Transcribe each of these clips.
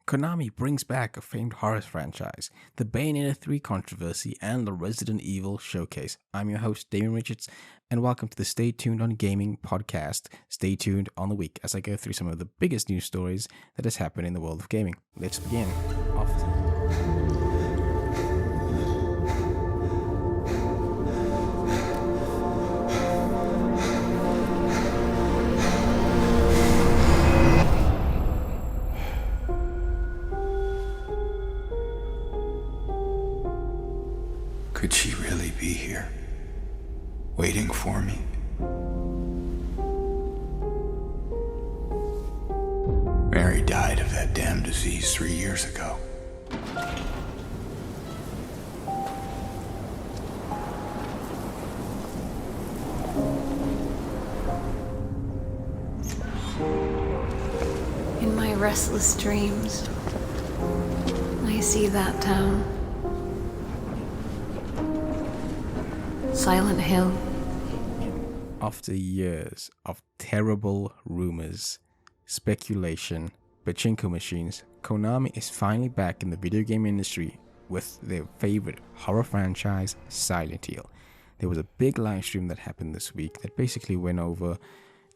Konami brings back a famed horror franchise, the Bayonetta 3 controversy, and the Resident Evil showcase. I'm your host, Damian Richards, and welcome to the Stay Tuned on Gaming podcast. Stay tuned on the week as I go through some of the biggest news stories that has happened in the world of gaming. Let's begin. Could she really be here, waiting for me? Mary died of that damn disease 3 years ago. In my restless dreams, I see that town. Silent Hill. After years of terrible rumors, speculation, pachinko machines, Konami is finally back in the video game industry with their favorite horror franchise, Silent Hill. There was a big live stream that happened this week that basically went over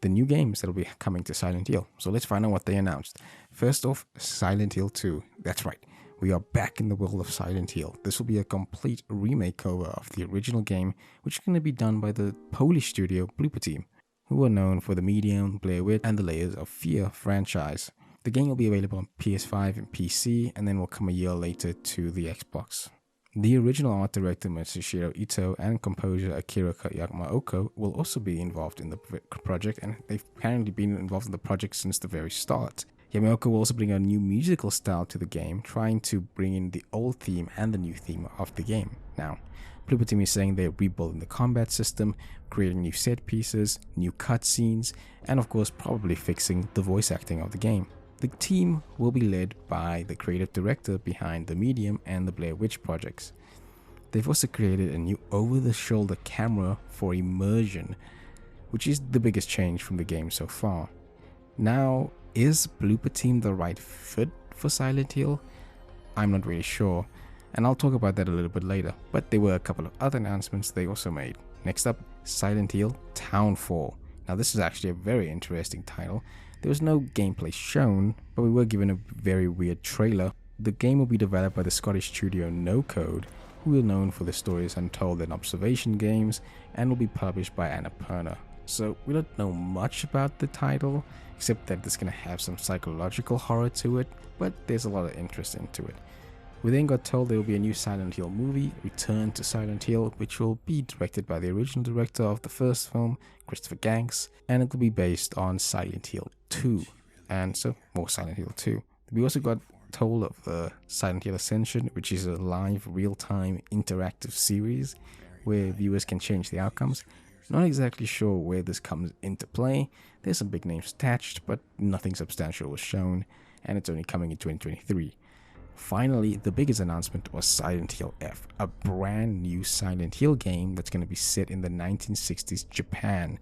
the new games that will be coming to Silent Hill. So let's find out what they announced. First off, Silent Hill 2. That's right. We are back in the world of Silent Hill. This will be a complete remake over of the original game, which is going to be done by the Polish studio Blooper Team, who are known for the Medium, Blair Witch, and the Layers of Fear franchise. The game will be available on PS5 and PC, and then will come a year later to the Xbox. The original art director Matsushiro Ito and composer Akira Yamaoka will also be involved in the project, and they've apparently been involved in the project since the very start. Yamaoka will also bring a new musical style to the game, trying to bring in the old theme and the new theme of the game. Now, Blooper Team is saying they're rebuilding the combat system, creating new set pieces, new cutscenes, and of course probably fixing the voice acting of the game. The team will be led by the creative director behind the Medium and the Blair Witch projects. They've also created a new over-the-shoulder camera for immersion, which is the biggest change from the game so far. Now, is Blooper Team the right fit for Silent Hill? I'm not really sure, and I'll talk about that a little bit later, but there were a couple of other announcements they also made. Next up, Silent Hill Townfall. Now this is actually a very interesting title. There was no gameplay shown, but we were given a very weird trailer. The game will be developed by the Scottish studio No Code, who are known for the stories Untold and Observation games, and will be published by Annapurna. So we don't know much about the title, except that it's going to have some psychological horror to it, but there's a lot of interest into it. We then got told there will be a new Silent Hill movie, Return to Silent Hill, which will be directed by the original director of the first film, Christopher Ganks, and it will be based on Silent Hill 2, and so more Silent Hill 2. We also got told of the Silent Hill Ascension, which is a live, real-time, interactive series where viewers can change the outcomes. Not exactly sure where this comes into play. There's some big names attached, but nothing substantial was shown, and it's only coming in 2023. Finally, the biggest announcement was Silent Hill F, a brand new Silent Hill game that's going to be set in the 1960s Japan.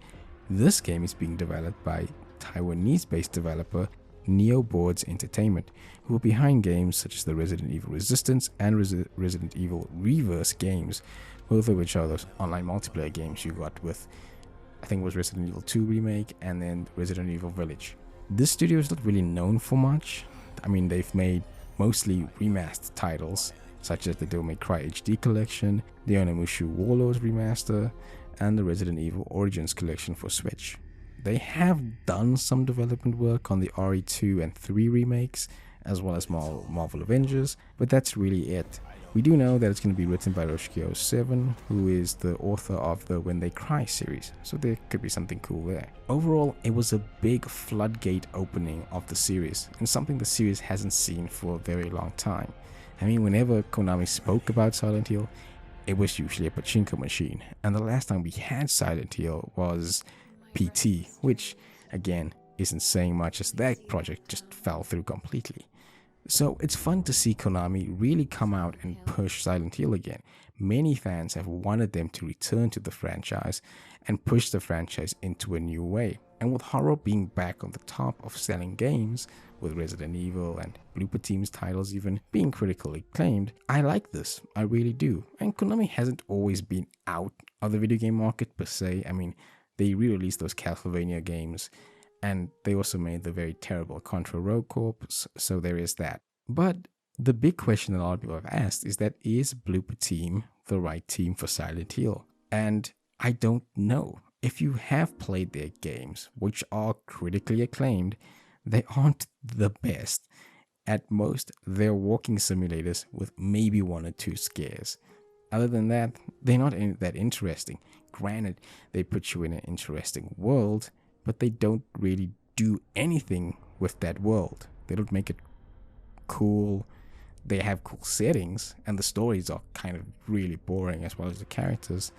This game is being developed by Taiwanese-based developer Neoboards Entertainment, who are behind games such as the Resident Evil Resistance and Resident Evil Reverse games, both of which are those online multiplayer games you got with, I think it was Resident Evil 2 Remake and then Resident Evil Village. This studio is not really known for much. I mean, they've made mostly remastered titles, such as the Devil May Cry HD Collection, the Onimusha Warlords Remaster, and the Resident Evil Origins Collection for Switch. They have done some development work on the RE2 and 3 remakes, as well as Marvel Avengers, but that's really it. We do know that it's going to be written by Yoshiki 07, who is the author of the When They Cry series, so there could be something cool there. Overall, it was a big floodgate opening of the series, and something the series hasn't seen for a very long time. I mean, whenever Konami spoke about Silent Hill, it was usually a pachinko machine, and the last time we had Silent Hill was PT, which, again, isn't saying much as that project just fell through completely. So it's fun to see Konami really come out and push Silent Hill again. Many fans have wanted them to return to the franchise and push the franchise into a new way. And with horror being back on the top of selling games, with Resident Evil and Blooper Team's titles even being critically acclaimed, I like this, I really do. And Konami hasn't always been out of the video game market per se. I mean, they re-released those Castlevania games, and they also made the very terrible Contra Rogue Corps, so there is that. But the big question that a lot of people have asked is that, is Blooper Team the right team for Silent Hill? And I don't know. If you have played their games, which are critically acclaimed, they aren't the best. At most, they're walking simulators with maybe one or two scares. Other than that, they're not that interesting. Granted, they put you in an interesting world, but they don't really do anything with that world. They don't make it cool. They have cool settings, and the stories are kind of really boring as well as the characters.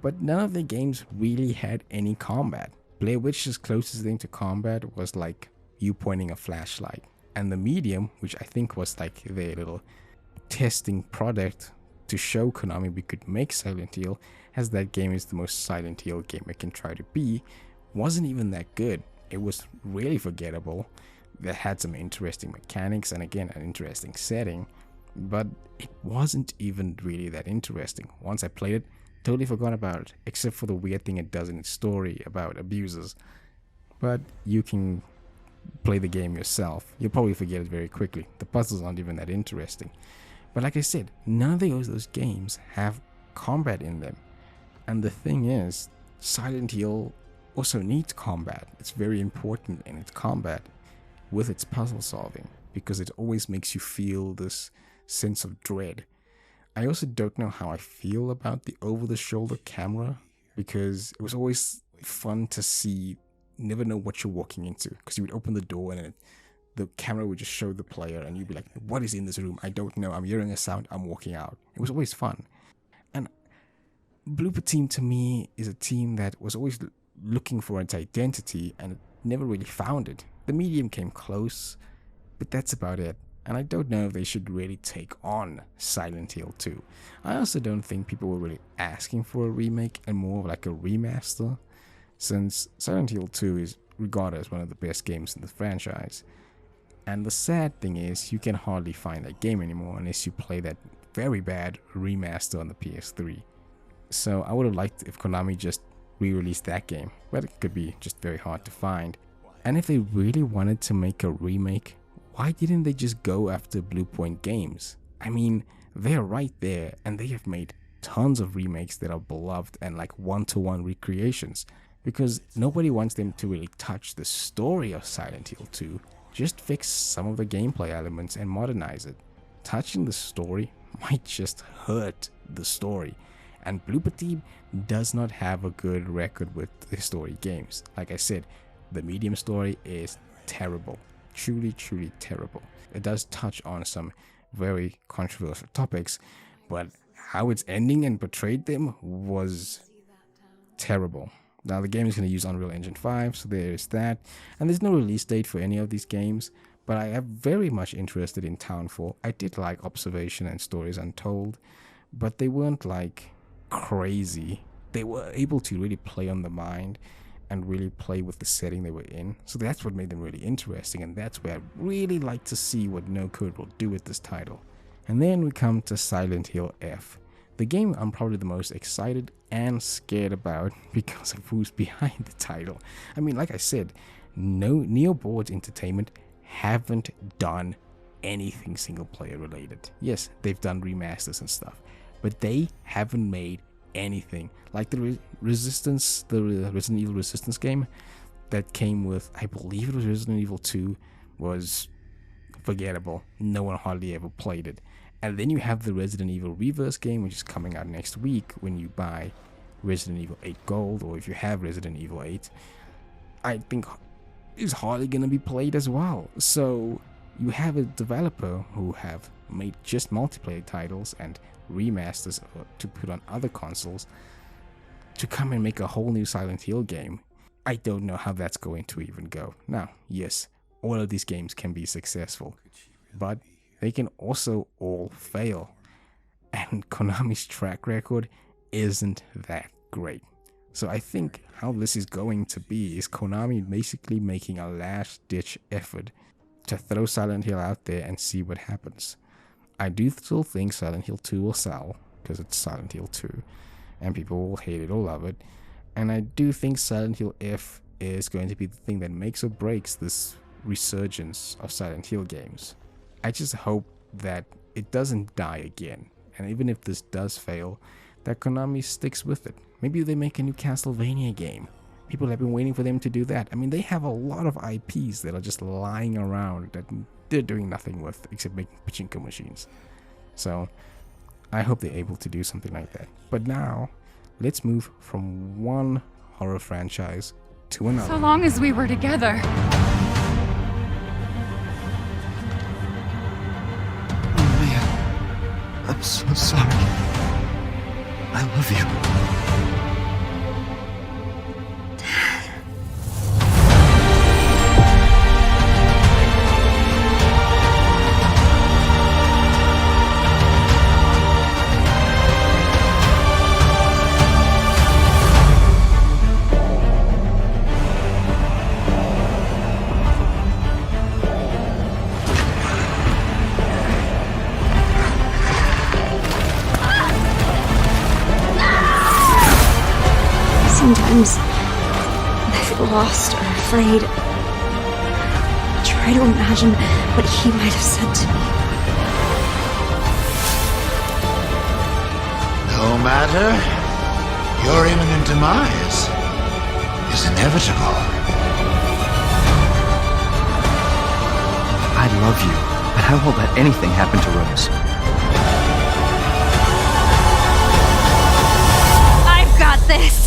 But none of the games really had any combat. Blair Witch's closest thing to combat was like you pointing a flashlight. And the Medium, which I think was like their little testing product to show Konami we could make Silent Hill, as that game is the most Silent Hill game it can try to be, wasn't even that good. It was really forgettable. That had some interesting mechanics and again an interesting setting, but it wasn't even really that interesting. Once I played it, totally forgot about it, except for the weird thing it does in its story about abusers. But you can play the game yourself. You'll probably forget it very quickly. The puzzles aren't even that interesting. But like I said, none of those games have combat in them. And the thing is, Silent Hill also needs combat. It's very important in its combat with its puzzle solving, because it always makes you feel this sense of dread. I also don't know how I feel about the over-the-shoulder camera, because it was always fun to see, never know what you're walking into, because you would open the door and the camera would just show the player and you'd be like, what is in this room? I don't know. I'm hearing a sound. I'm walking out. It was always fun. And Blooper Team to me is a team that was always looking for its identity and it never really found it. The Medium came close, but that's about it. And I don't know if they should really take on Silent Hill 2. I also don't think people were really asking for a remake and more of like a remaster, since Silent Hill 2 is regarded as one of the best games in the franchise. And the sad thing is, you can hardly find that game anymore unless you play that very bad remaster on the PS3. So I would have liked if Konami just re-released that game, but it could be just very hard to find. And if they really wanted to make a remake, why didn't they just go after Bluepoint Games? I mean, they're right there and they have made tons of remakes that are beloved and like one-to-one recreations, because nobody wants them to really touch the story of Silent Hill 2. Just fix some of the gameplay elements and modernize it. Touching the story might just hurt the story. And Blooper Team does not have a good record with the story games. Like I said, the Medium story is terrible. Truly, truly terrible. It does touch on some very controversial topics, but how its ending and portrayed them was terrible. Now the game is going to use Unreal Engine 5, so there is that. And there's no release date for any of these games, but I am very much interested in Townfall. I did like Observation and Stories Untold, but they weren't like crazy. They were able to really play on the mind and really play with the setting they were in. So that's what made them really interesting, and that's where I really like to see what No Code will do with this title. And then we come to Silent Hill F. The game I'm probably the most excited and scared about because of who's behind the title. I mean, like I said, Neo Boards Entertainment haven't done anything single player related. Yes, they've done remasters and stuff, but they haven't made anything. Like the Resistance, the Resident Evil Resistance game that came with, I believe it was Resident Evil 2, was forgettable. No one hardly ever played it. And then you have the Resident Evil Reverse game, which is coming out next week when you buy Resident Evil 8 Gold, or if you have Resident Evil 8, I think is hardly going to be played as well. So you have a developer who have made just multiplayer titles and remasters to put on other consoles to come and make a whole new Silent Hill game. I don't know how that's going to even go. Now, yes, all of these games can be successful, but they can also all fail. And Konami's track record isn't that great. So I think how this is going to be is Konami basically making a last-ditch effort to throw Silent Hill out there and see what happens. I do still think Silent Hill 2 will sell, because it's Silent Hill 2, and people will hate it or love it. And I do think Silent Hill F is going to be the thing that makes or breaks this resurgence of Silent Hill games. I just hope that it doesn't die again. And even if this does fail, that Konami sticks with it. Maybe they make a new Castlevania game. People have been waiting for them to do that. I mean, they have a lot of IPs that are just lying around that they're doing nothing with except making pachinko machines. So I hope they're able to do something like that. But now, let's move from one horror franchise to another. So long as we were together. I'm so sorry. I love you. Sometimes I feel lost or afraid. I try to imagine what he might have said to me. No matter, your imminent demise is inevitable. I love you, but I won't let anything happen to Rose. I've got this!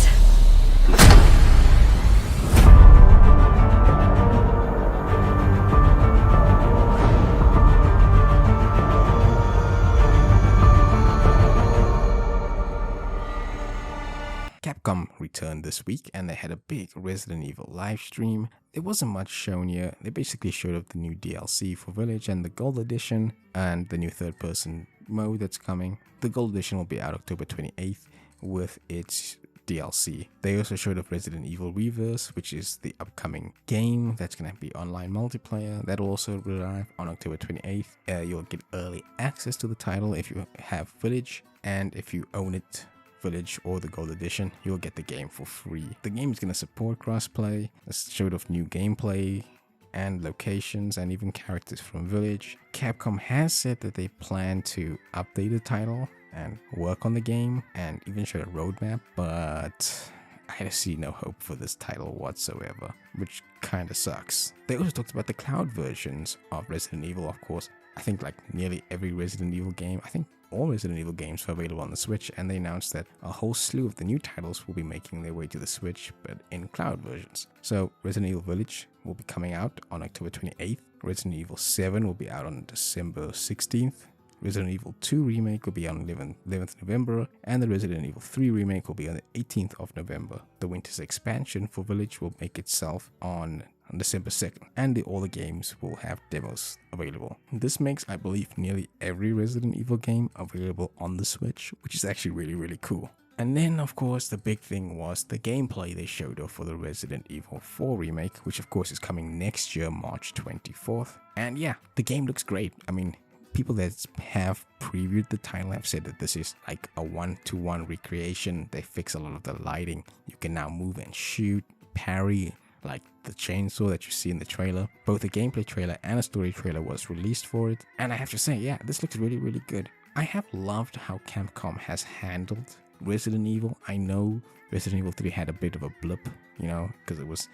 Capcom returned this week and they had a big Resident Evil live stream. There wasn't much shown here. They basically showed off the new DLC for Village and the Gold Edition and the new third person mode that's coming. The Gold Edition will be out October 28th with its DLC. They also showed off Resident Evil Reverse, which is the upcoming game that's going to be online multiplayer. That'll also arrive on October 28th. You'll get early access to the title if you have Village, and if you own it, Village or the Gold Edition, you'll get the game for free. The game is going to support crossplay. It's showed off new gameplay and locations and even characters from Village. Capcom has said that they plan to update the title and work on the game and even show a roadmap, but I see no hope for this title whatsoever, which kind of sucks. They also talked about the cloud versions of Resident Evil, of course. I think like nearly every Resident Evil game, I think all Resident Evil games are available on the Switch, and they announced that a whole slew of the new titles will be making their way to the Switch, but in cloud versions. So Resident Evil Village will be coming out on October 28th. Resident Evil 7 will be out on December 16th. Resident Evil 2 Remake will be on 11th November, and the Resident Evil 3 Remake will be on the 18th of November. The Winter's expansion for Village will make itself on December 2nd, and all the games will have demos available. This makes, I believe, nearly every Resident Evil game available on the Switch, which is actually really, really cool. And then, of course, the big thing was the gameplay they showed off for the Resident Evil 4 remake, which of course is coming next year, March 24th. And yeah, the game looks great. I mean, people that have previewed the title have said that this is like a one-to-one recreation. They fix a lot of the lighting. You can now move and shoot, parry, like the chainsaw that you see in the trailer. Both a gameplay trailer and a story trailer was released for it. And I have to say, yeah, this looks really, really good. I have loved how Capcom has handled Resident Evil. I know Resident Evil 3 had a bit of a blip, you know, because it was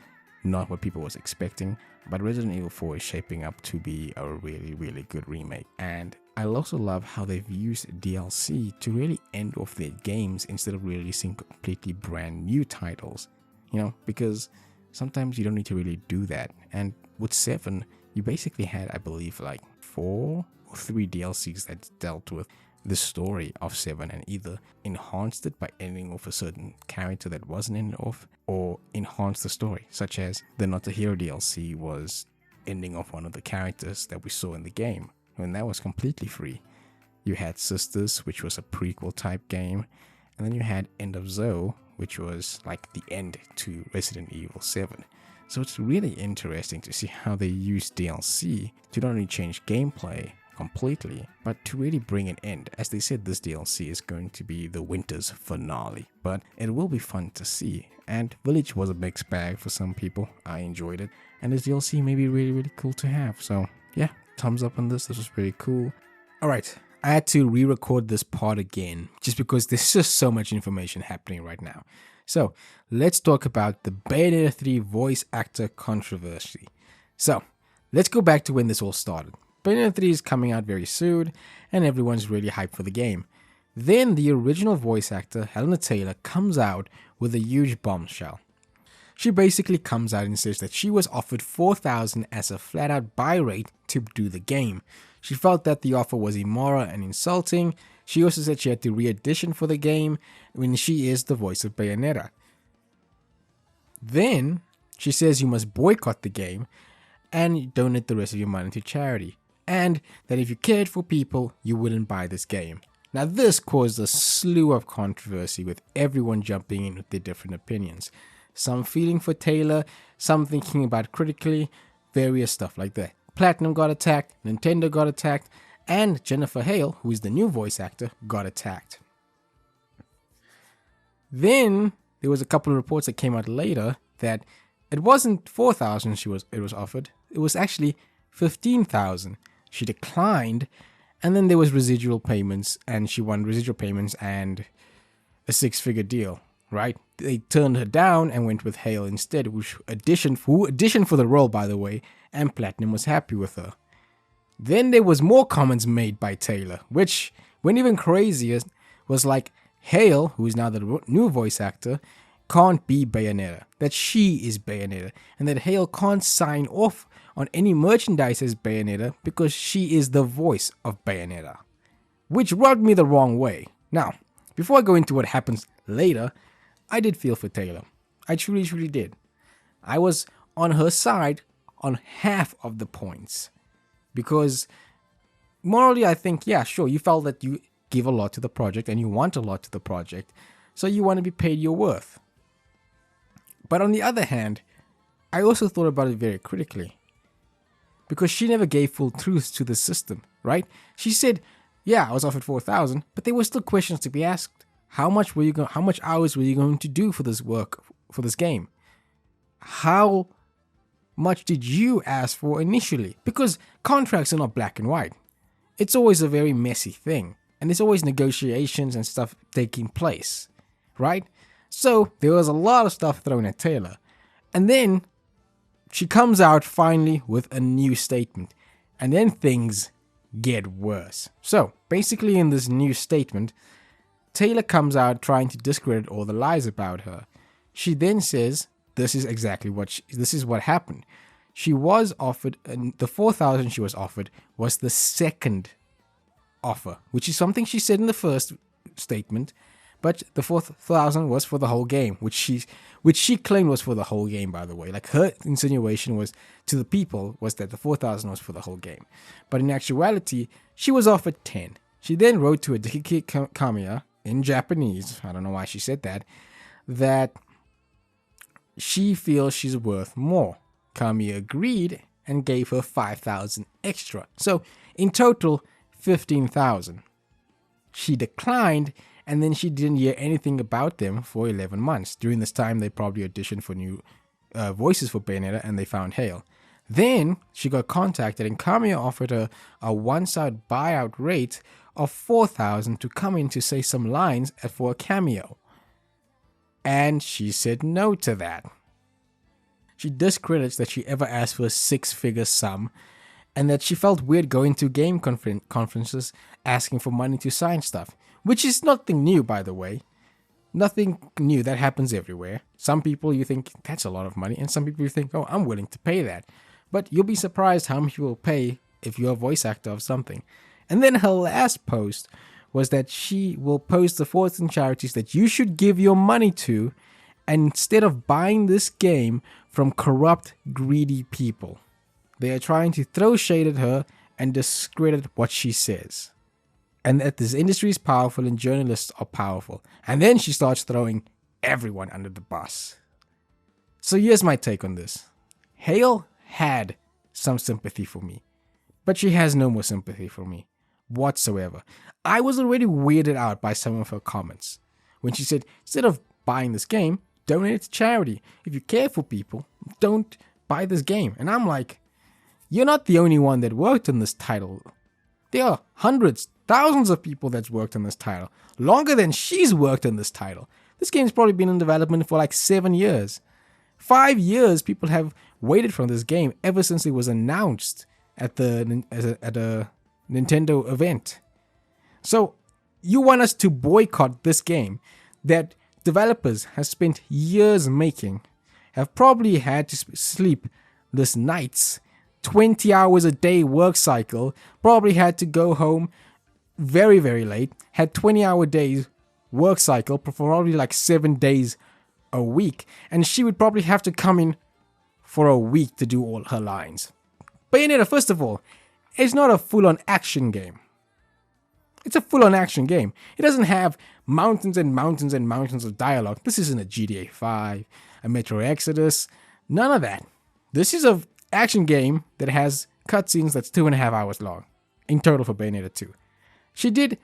not what people was expecting. But Resident Evil 4 is shaping up to be a really, really good remake. And I also love how they've used DLC to really end off their games instead of releasing completely brand new titles. You know, because sometimes you don't need to really do that. And with 7, you basically had, I believe, like 4 or 3 DLCs that dealt with the story of 7 and either enhanced it by ending off a certain character that wasn't ended off, or enhanced the story, such as the Not a Hero DLC was ending off one of the characters that we saw in the game. when that was completely free. You had Sisters, which was a prequel type game, and then you had End of Zoe, which was like the end to Resident Evil 7. So it's really interesting to see how they use DLC to not only change gameplay completely, but to really bring an end. As they said, this DLC is going to be the winter's finale, but it will be fun to see. And Village was a mixed bag for some people. I enjoyed it, and this DLC may be really, really cool to have. So yeah, thumbs up on this. This was pretty cool. Alright, I had to re-record this part again just because there's just so much information happening right now. So let's talk about the Bayonetta 3 voice actor controversy. So let's go back to when this all started. Bayonetta 3 is coming out very soon, and everyone's really hyped for the game. Then the original voice actor, Helena Taylor, comes out with a huge bombshell. She basically comes out and says that she was offered $4,000 as a flat-out buy rate to do the game. She felt that the offer was immoral and insulting. She also said she had to re-audition for the game when she is the voice of Bayonetta. Then she says you must boycott the game and donate the rest of your money to charity. And that if you cared for people, you wouldn't buy this game. Now this caused a slew of controversy with everyone jumping in with their different opinions. Some feeling for Taylor, some thinking about critically, various stuff like that. Platinum got attacked, Nintendo got attacked, and Jennifer Hale, who is the new voice actor, got attacked. Then there was a couple of reports that came out later that it wasn't $4,000 it was offered, it was actually $15,000. She declined, and then there was residual payments, and she won residual payments and a 6-figure deal, right? They turned her down and went with Hale instead, who auditioned for the role, by the way, and Platinum was happy with her. Then there was more comments made by Taylor, which went even crazier, was like Hale, who is now the new voice actor, can't be Bayonetta, that she is Bayonetta, and that Hale can't sign off on any merchandise as Bayonetta because she is the voice of Bayonetta, which rubbed me the wrong way. Now, before I go into what happens later, I did feel for Taylor. I truly, truly did. I was on her side on half of the points. Because morally, I think, yeah, sure, you felt that you give a lot to the project and you want a lot to the project, so you want to be paid your worth. But on the other hand, I also thought about it very critically. Because she never gave full truth to the system, right? She said, yeah, I was offered $4,000, but there were still questions to be asked. How much hours were you going to do for this work, for this game? How much did you ask for initially? Because contracts are not black and white. It's always a very messy thing, and there's always negotiations and stuff taking place, right? So there was a lot of stuff thrown at Taylor, and then she comes out finally with a new statement, and then things get worse. So basically in this new statement, Taylor comes out trying to discredit all the lies about her. She then says this is what happened. She was offered, and the $4,000 she was offered was the second offer, which is something she said in the first statement, but the $4,000 was for the whole game, which she claimed was for the whole game, by the way. Like, her insinuation was to the people was that the $4,000 was for the whole game. But in actuality, she was offered 10. She then wrote to Hideki Kamiya in Japanese, I don't know why she said that she feels she's worth more. Kamiya agreed and gave her $5,000 extra. So in total, $15,000. She declined, and then she didn't hear anything about them for 11 months. During this time, they probably auditioned for new voices for Bayonetta, and they found Hale. Then she got contacted, and Kamiya offered her a one-side buyout rate of $4,000 to come in to say some lines for a cameo. And she said no to that. She discredits that she ever asked for a 6-figure sum, and that she felt weird going to game conferences asking for money to sign stuff, which is nothing new, by the way. Nothing new, that happens everywhere. Some people you think that's a lot of money, and some people you think, oh, I'm willing to pay that. But you'll be surprised how much you will pay if you're a voice actor of something. And then her last post was that she will post the 14 charities that you should give your money to, and instead of buying this game from corrupt, greedy people. They are trying to throw shade at her and discredit what she says. And that this industry is powerful and journalists are powerful. And then she starts throwing everyone under the bus. So here's my take on this. Hale had some sympathy for me, but she has no more sympathy for me whatsoever. I was already weirded out by some of her comments when she said, instead of buying this game, donate it to charity. If you care for people, don't buy this game. And I'm like, you're not the only one that worked on this title. There are hundreds, thousands of people that's worked on this title, longer than she's worked on this title. This game's probably been in development for like 7 years. 5 years people have waited for this game ever since it was announced at a Nintendo event. So you want us to boycott this game that developers have spent years making, have probably had to sleep this nights, 20 hours a day work cycle, probably had to go home very, very late, had 20-hour days work cycle, probably like 7 days a week, and she would probably have to come in for a week to do all her lines. Bayonetta, first of all, is not a full-on action game. It's a full-on action game. It doesn't have mountains and mountains and mountains of dialogue. This isn't a GTA 5, a Metro Exodus, none of that. This is an action game that has cutscenes that's 2.5 hours long in total for Bayonetta 2. She did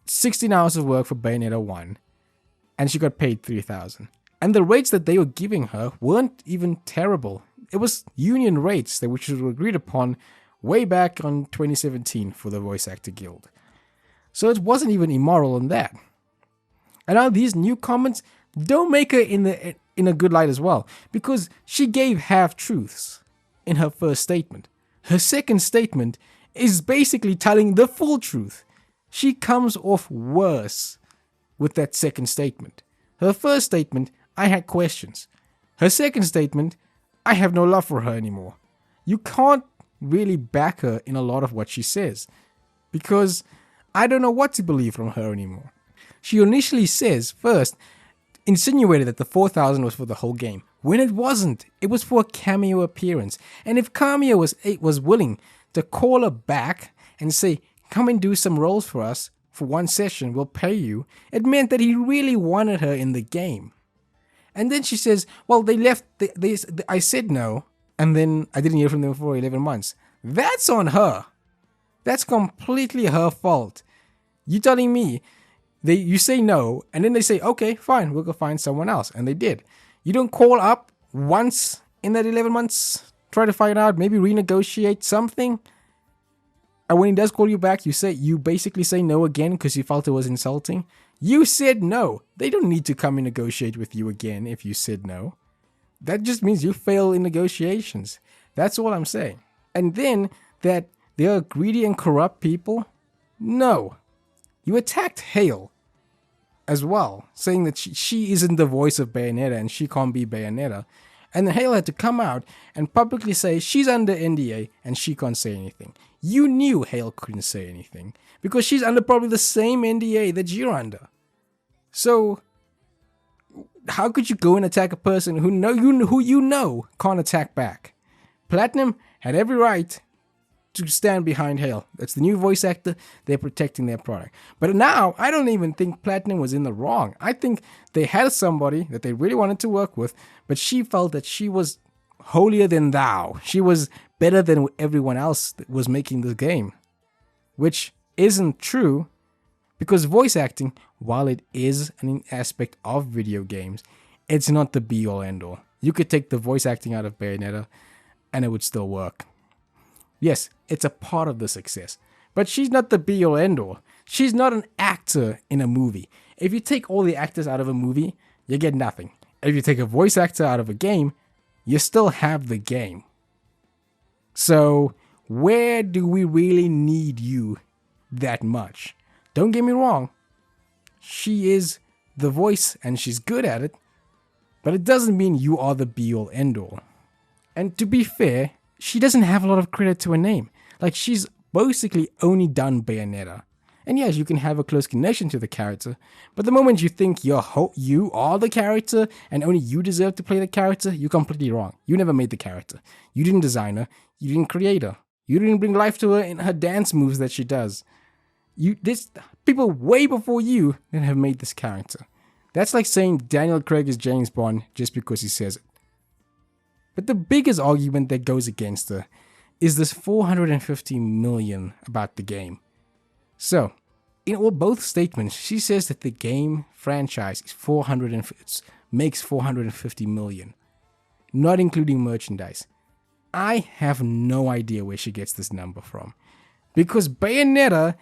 16 hours of work for Bayonetta 1, and she got paid $3,000. And the rates that they were giving her weren't even terrible. It was union rates which were agreed upon way back on 2017 for the Voice Actor Guild. So it wasn't even immoral on that. And now these new comments don't make her in a good light as well, because she gave half-truths in her first statement. Her second statement is basically telling the full truth. She comes off worse with that second statement. Her first statement, I had questions. Her second statement, I have no love for her anymore. You can't really back her in a lot of what she says, because I don't know what to believe from her anymore. She initially says, first, insinuated that the $4,000 was for the whole game, when it wasn't. It was for a cameo appearance. And if Cameo was willing to call her back and say, come and do some roles for us for one session, we'll pay you, it meant that he really wanted her in the game. And then she says, well, they left, I said no, and then I didn't hear from them for 11 months. That's on her. That's completely her fault. You telling me, you say no, and then they say, okay, fine, we'll go find someone else. And they did. You don't call up once in that 11 months, try to find out, maybe renegotiate something. And when he does call you back, you basically say no again because you felt it was insulting. You said no. They don't need to come and negotiate with you again if you said no. That just means you fail in negotiations. That's all I'm saying. And then that they are greedy and corrupt people? No. You attacked Hale as well, saying that she isn't the voice of Bayonetta and she can't be Bayonetta. And then Hale had to come out and publicly say she's under NDA and she can't say anything. You knew Hale couldn't say anything because she's under probably the same NDA that you're under. So how could you go and attack a person who you know can't attack back? Platinum had every right to stand behind Hale. That's the new voice actor. They're protecting their product. But now, I don't even think Platinum was in the wrong. I think they had somebody that they really wanted to work with, but she felt that she was holier than thou. She was better than everyone else that was making this game, which isn't true, because voice acting, while it is an aspect of video games, it's not the be-all end-all. You could take the voice acting out of Bayonetta and it would still work. Yes, it's a part of the success, but she's not the be-all end-all. She's not an actor in a movie. If you take all the actors out of a movie, you get nothing. If you take a voice actor out of a game, you still have the game. So, where do we really need you that much? Don't get me wrong, she is the voice and she's good at it, but it doesn't mean you are the be-all end-all. And to be fair, she doesn't have a lot of credit to her name. Like, she's basically only done Bayonetta. And yes, you can have a close connection to the character, but the moment you think you are the character and only you deserve to play the character, you're completely wrong. You never made the character. You didn't design her. You didn't create her. You didn't bring life to her in her dance moves that she does. This people way before you that have made this character. That's like saying Daniel Craig is James Bond just because he says it. But the biggest argument that goes against her is this 450 million about the game. So, in both statements, she says that the game franchise is makes 450 million, not including merchandise. I have no idea where she gets this number from, because Bayonetta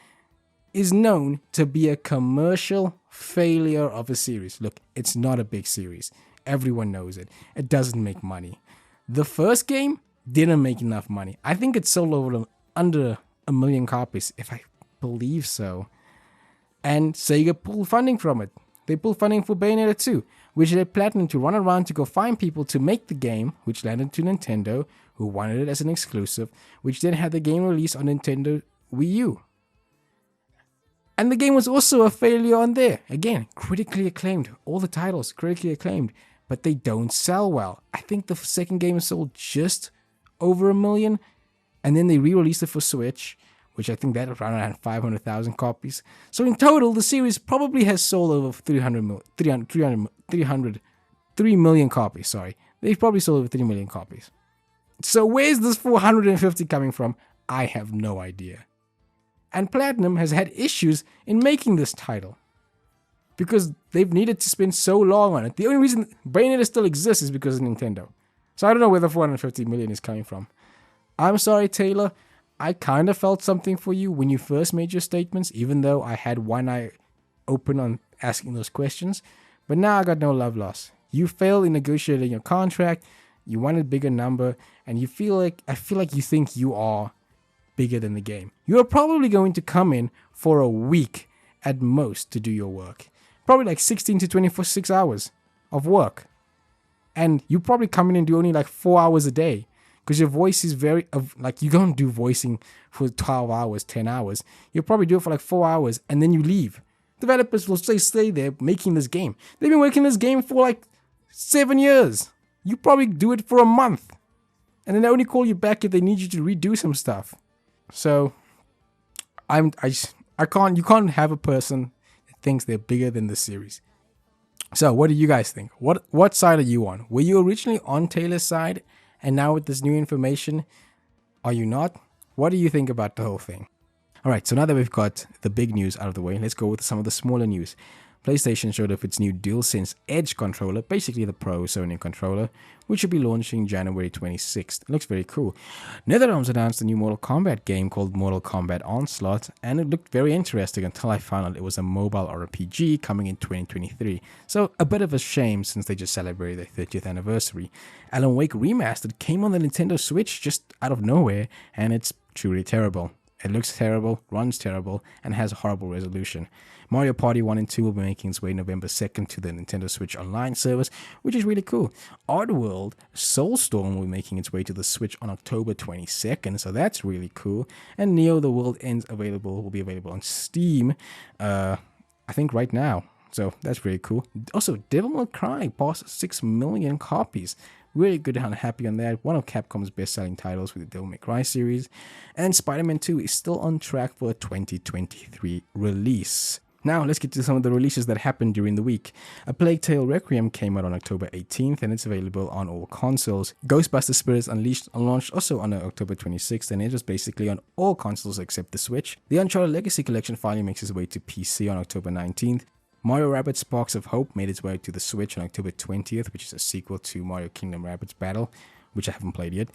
is known to be a commercial failure of a series. Look, it's not a big series. Everyone knows it. It doesn't make money. The first game didn't make enough money. I think it sold under 1 million copies, if I believe so. And Sega pulled funding from it. They pulled funding for Bayonetta 2, which they planned to run around to go find people to make the game, which landed to Nintendo, who wanted it as an exclusive, which then had the game released on Nintendo Wii U. And the game was also a failure on there. Again, critically acclaimed. All the titles critically acclaimed, but they don't sell well. I think the second game sold just over 1 million, and then they re-released it for Switch, which I think that around 500,000 copies. So in total, the series probably has sold over 3 million copies. Sorry, they've probably sold over 3 million copies. So where's this 450 coming from? I have no idea. And Platinum has had issues in making this title because they've needed to spend so long on it. The only reason Bayonetta still exists is because of Nintendo. So I don't know where the 450 million is coming from. I'm sorry, Taylor. I kind of felt something for you when you first made your statements, even though I had one eye open on asking those questions. But now I got no love lost. You failed in negotiating your contract. You wanted a bigger number, and I feel like you think you are bigger than the game. You are probably going to come in for a week at most to do your work. Probably like 16 to 26 hours of work. And you probably come in and do only like 4 hours a day. Because your voice is you don't do voicing for 12 hours, 10 hours. You'll probably do it for like 4 hours and then you leave. Developers will stay there making this game. They've been working this game for like 7 years. You probably do it for a month. And then they only call you back if they need you to redo some stuff. So, you can't have a person that thinks they're bigger than the series. So, what do you guys think? What side are you on? Were you originally on Taylor's side, and now with this new information, are you not? What do you think about the whole thing? Alright, so now that we've got the big news out of the way, let's go with some of the smaller news. PlayStation showed off its new DualSense Edge controller, basically the Pro Sony controller, which will be launching January 26th. It looks very cool. NetherRealms announced a new Mortal Kombat game called Mortal Kombat Onslaught, and it looked very interesting until I found out it was a mobile RPG coming in 2023. So a bit of a shame since they just celebrated their 30th anniversary. Alan Wake Remastered came on the Nintendo Switch just out of nowhere, and it's truly terrible. It looks terrible, runs terrible, and has horrible resolution. Mario Party 1 and 2 will be making its way November 2nd to the Nintendo Switch Online service, which is really cool. Oddworld Soulstorm will be making its way to the Switch on October 22nd, so that's really cool. And Neo The World Ends will be available on Steam, I think right now. So that's pretty cool. Also, Devil May Cry passed 6 million copies. Really good and happy on that. One of Capcom's best-selling titles with the Devil May Cry series. And Spider-Man 2 is still on track for a 2023 release. Now, let's get to some of the releases that happened during the week. A Plague Tale Requiem came out on October 18th, and it's available on all consoles. Ghostbusters Spirits Unleashed launched also on October 26th, and it was basically on all consoles except the Switch. The Uncharted Legacy Collection finally makes its way to PC on October 19th. Mario Rabbids Sparks of Hope made its way to the Switch on October 20th, which is a sequel to Mario Kingdom Rabbids Battle, which I haven't played yet.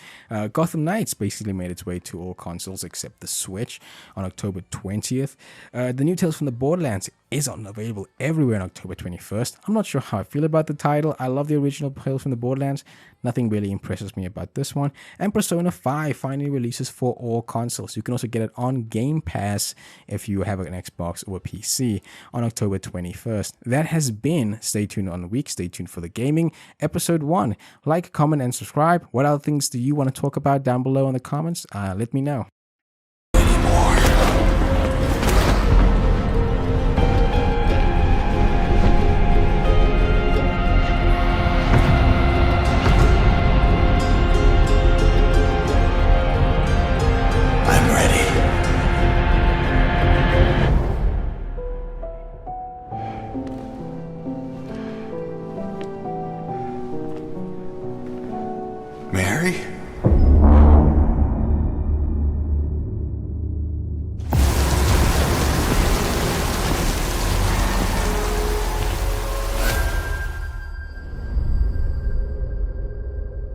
Gotham Knights basically made its way to all consoles except the Switch on October 20th. The new Tales from the Borderlands is available everywhere on October 21st. I'm not sure how I feel about the title. I love the original Tales from the Borderlands. Nothing really impresses me about this one. And Persona 5 finally releases for all consoles. You can also get it on Game Pass if you have an Xbox or a PC on October 21st. That has been Stay Tuned on the Week. Stay tuned for the gaming episode 1. Like, comment, and subscribe. What other things do you want to talk about down below in the comments? Let me know.